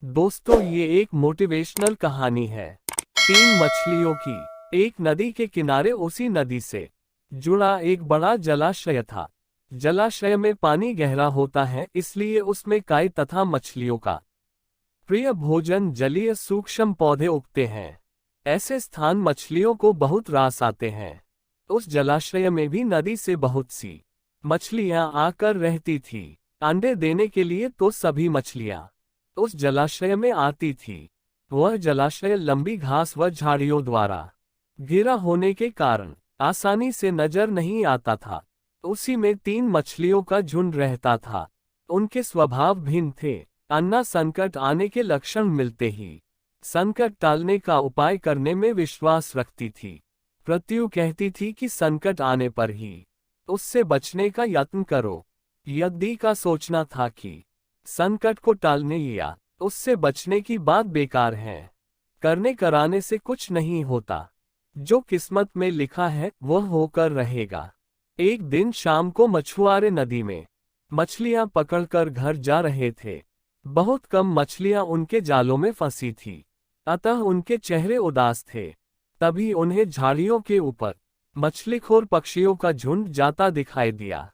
दोस्तों, ये एक मोटिवेशनल कहानी है। तीन मछलियों की। एक नदी के किनारे उसी नदी से जुड़ा एक बड़ा जलाशय था। जलाशय में पानी गहरा होता है, इसलिए उसमें काई तथा मछलियों का प्रिय भोजन जलीय सूक्ष्म पौधे उगते हैं। ऐसे स्थान मछलियों को बहुत रास आते हैं। उस जलाशय में भी नदी से बहुत सी मछलियां आकर रहती थी। अंडे देने के लिए तो सभी मछलियां उस जलाशय में आती थी। वह जलाशय लंबी घास व झाड़ियों द्वारा घिरा होने के कारण आसानी से नजर नहीं आता था। उसी में तीन मछलियों का झुंड रहता था। उनके स्वभाव भिन्न थे। अन्ना संकट आने के लक्षण मिलते ही संकट टालने का उपाय करने में विश्वास रखती थी। प्रत्यु कहती थी कि संकट आने पर ही उससे बचने का यत्न करो। यद्दी का सोचना था कि संकट को टालने या उससे बचने की बात बेकार है। करने कराने से कुछ नहीं होता। जो किस्मत में लिखा है वह होकर रहेगा। एक दिन शाम को मछुआरे नदी में मछलियां पकड़कर घर जा रहे थे। बहुत कम मछलियां उनके जालों में फंसी थी, अतः उनके चेहरे उदास थे। तभी उन्हें झाड़ियों के ऊपर मछलीखोर पक्षियों का झुंड जाता दिखाई दिया।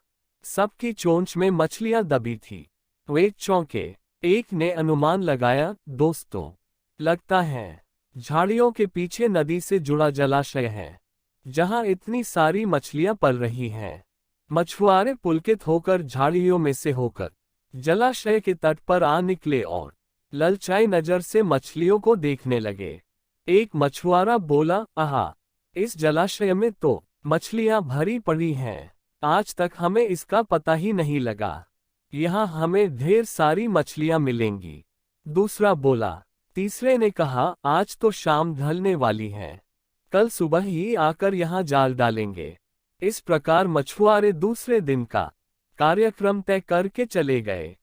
सबकी चोंच में मछलियां दबी थी। वे चौंके। एक ने अनुमान लगाया, दोस्तों, लगता है झाड़ियों के पीछे नदी से जुड़ा जलाशय है, जहां इतनी सारी मछलियां पल रही हैं। मछुआरे पुलकित होकर झाड़ियों में से होकर जलाशय के तट पर आ निकले और ललचाई नजर से मछलियों को देखने लगे। एक मछुआरा बोला, आहा, इस जलाशय में तो मछलियां भरी पड़ी हैं। आज तक हमें इसका पता ही नहीं लगा। यहाँ हमें ढेर सारी मछलियां मिलेंगी। दूसरा बोला। तीसरे ने कहा, आज तो शाम ढलने वाली है, कल सुबह ही आकर यहाँ जाल डालेंगे। इस प्रकार मछुआरे दूसरे दिन का कार्यक्रम तय करके चले गए।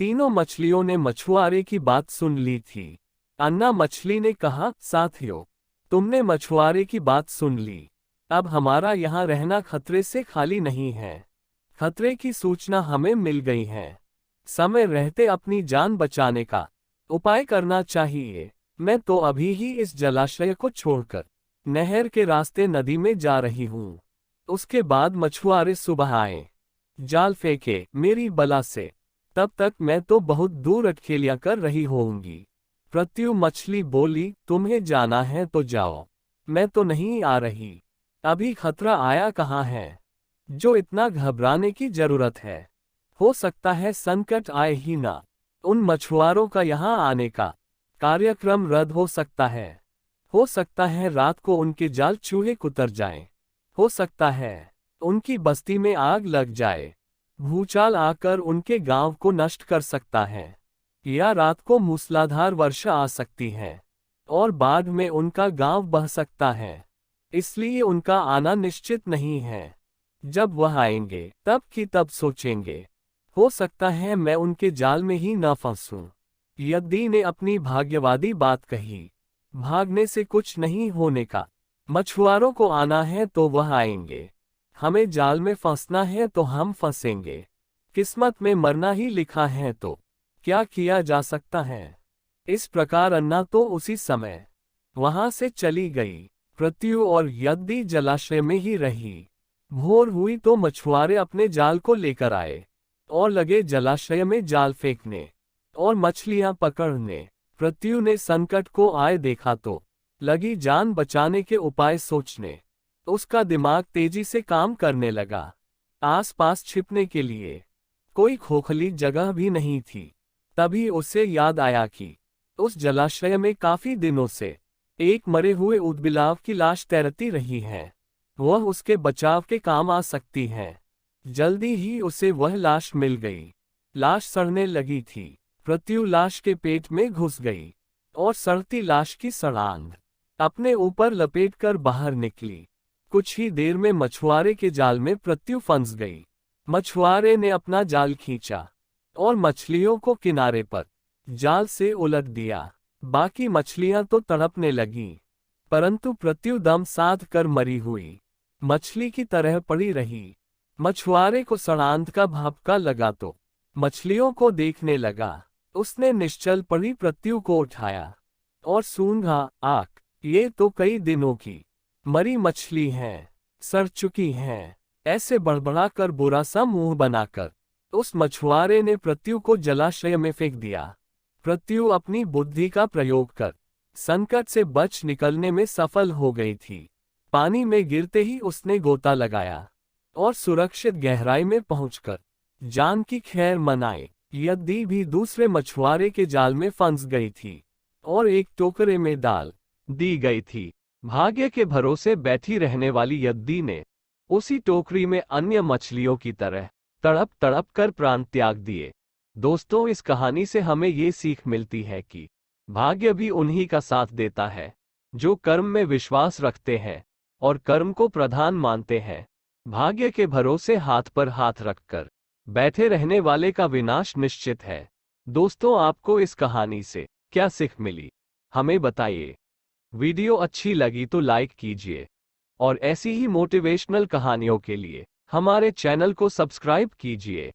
तीनों मछलियों ने मछुआरे की बात सुन ली थी। अन्ना मछली ने कहा, साथियों, तुमने मछुआरे की बात सुन ली। अब हमारा यहाँ रहना खतरे से खाली नहीं है। खतरे की सूचना हमें मिल गई है। समय रहते अपनी जान बचाने का उपाय करना चाहिए। मैं तो अभी ही इस जलाशय को छोड़कर नहर के रास्ते नदी में जा रही हूँ। उसके बाद मछुआरे सुबह आए, जाल फेंके मेरी बला से। तब तक मैं तो बहुत दूर अटखेलियां कर रही होऊंगी। प्रत्यु मछली बोली, तुम्हें जाना है तो जाओ, मैं तो नहीं आ रही। अभी खतरा आया कहाँ है जो इतना घबराने की जरूरत है। हो सकता है संकट आए ही ना। उन मछुआरों का यहाँ आने का कार्यक्रम रद्द हो सकता है। हो सकता है रात को उनके जाल चूहे कुतर जाएं। हो सकता है उनकी बस्ती में आग लग जाए। भूचाल आकर उनके गांव को नष्ट कर सकता है। या रात को मूसलाधार वर्षा आ सकती है और बाढ़ में उनका गांव बह सकता है। इसलिए उनका आना निश्चित नहीं है। जब वह आएंगे तब की तब सोचेंगे। हो सकता है मैं उनके जाल में ही न फंसूं। यद्दी ने अपनी भाग्यवादी बात कही। भागने से कुछ नहीं होने का। मछुआरों को आना है तो वह आएंगे। हमें जाल में फंसना है तो हम फंसेंगे। किस्मत में मरना ही लिखा है तो क्या किया जा सकता है। इस प्रकार अन्ना तो उसी समय वहां से चली गई। प्रत्यु और यद्दी जलाशय में ही रही। भोर हुई तो मछुआरे अपने जाल को लेकर आए और लगे जलाशय में जाल फेंकने और मछलियां पकड़ने। प्रत्यु ने संकट को आए देखा तो लगी जान बचाने के उपाय सोचने। उसका दिमाग तेजी से काम करने लगा। आसपास छिपने के लिए कोई खोखली जगह भी नहीं थी। तभी उसे याद आया कि उस जलाशय में काफी दिनों से एक मरे हुए ऊदबिलाव की लाश तैरती रही है। वह उसके बचाव के काम आ सकती है। जल्दी ही उसे वह लाश मिल गई। लाश सड़ने लगी थी। प्रत्यु लाश के पेट में घुस गई और सड़ती लाश की सड़ांध अपने ऊपर लपेटकर बाहर निकली। कुछ ही देर में मछुआरे के जाल में प्रत्यु फंस गई। मछुआरे ने अपना जाल खींचा और मछलियों को किनारे पर जाल से उलट दिया। बाकी मछलियां तो तड़पने लगीं, परंतु प्रत्यु दम साध कर मरी हुई मछली की तरह पड़ी रही। मछुआरे को सड़ांध का भभका लगा तो मछलियों को देखने लगा। उसने निश्चल पड़ी पृथ्वी को उठाया और सूंघा, आक, ये तो कई दिनों की मरी मछली हैं, सड़ चुकी हैं। ऐसे बड़बड़ाकर बुरा सा मुंह बनाकर उस मछुआरे ने पृथ्वी को जलाशय में फेंक दिया। पृथ्वी अपनी बुद्धि का प्रयोग कर संकट से बच निकलने में सफल हो गई थी। पानी में गिरते ही उसने गोता लगाया और सुरक्षित गहराई में पहुंचकर जान की खैर मनाए। यद्दी भी दूसरे मछुआरे के जाल में फंस गई थी और एक टोकरे में डाल दी गई थी। भाग्य के भरोसे बैठी रहने वाली यद्दी ने उसी टोकरी में अन्य मछलियों की तरह तड़प तड़प कर प्राण त्याग दिए। दोस्तों, इस कहानी से हमें ये सीख मिलती है कि भाग्य भी उन्हीं का साथ देता है जो कर्म में विश्वास रखते हैं और कर्म को प्रधान मानते हैं। भाग्य के भरोसे हाथ पर हाथ रखकर बैठे रहने वाले का विनाश निश्चित है। दोस्तों, आपको इस कहानी से क्या सीख मिली, हमें बताइए। वीडियो अच्छी लगी तो लाइक कीजिए और ऐसी ही मोटिवेशनल कहानियों के लिए हमारे चैनल को सब्सक्राइब कीजिए।